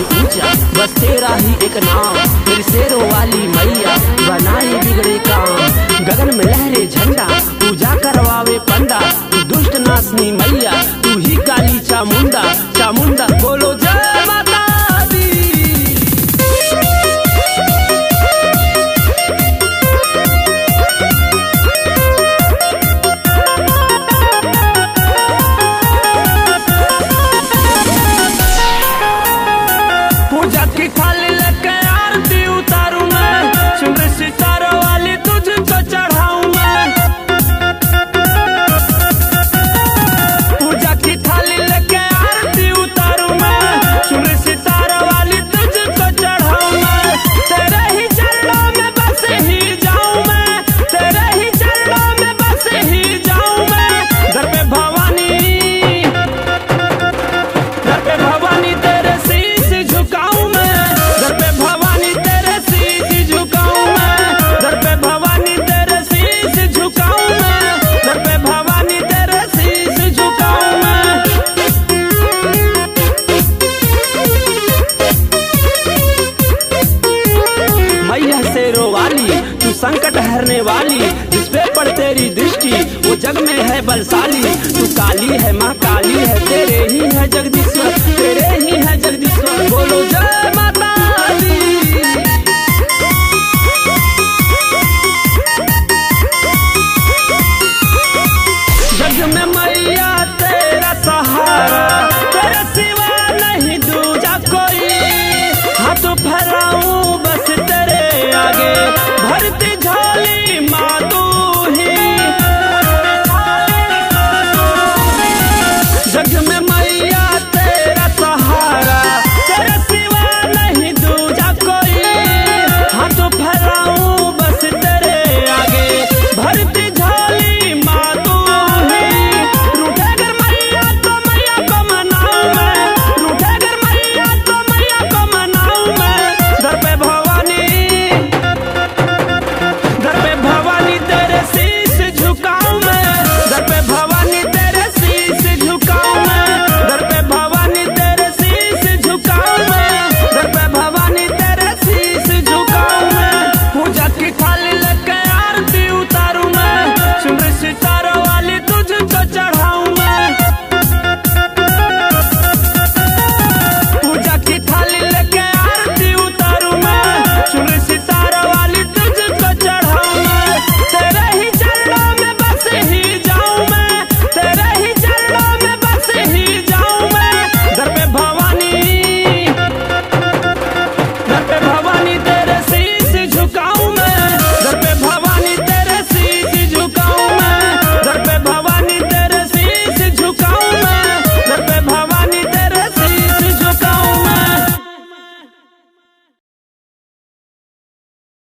ऊंचा, बस तेरा ही एक नाम, तेरी शेरों वाली मैया बनाए बिगड़े काम। गगन में लहरे झंडा, पूजा करवावे पंडा, तू दुष्ट नासनी मैया, तू ही काली चामुंडा। चामुंडा बोलो जय माता दी। पूजा की थाली लेके आरती उतारूं मैं, चुनरी सितारा वाली तुझको चढ़ाऊं मैं। पूजा की थाली लेके आरती उतारूं मैं, चुनरी सितारा वाली तुझको चढ़ाऊं मैं। तेरे ही चरणों में बस ही जाऊं मैं, तेरे ही चरणों में बस ही जाऊं मैं। घर पे भवानी, घर पे भवानी तेरे शीश झुकाऊं मैं, घर पे भवानी तेरे शीश झुकाऊं मैं, घर पे भवानी तेरे शीश झुकाऊं मैं, घर पे भवानी तेरे शीश झुकाऊं मैं। मैया शेरों वाली, तू संकट हरने वाली, जिस पे पड़ तेरी दृष्टि वो जग में है बलशाली। तू काली है माँ काली है, तेरे ही है जगदीश्वर, तेरे ही है जगदीश्वर। बोलो जय माता दी। जग में मैया तेरा सहारा, तेरे सिवा नहीं दूजा कोई। हाथ फैला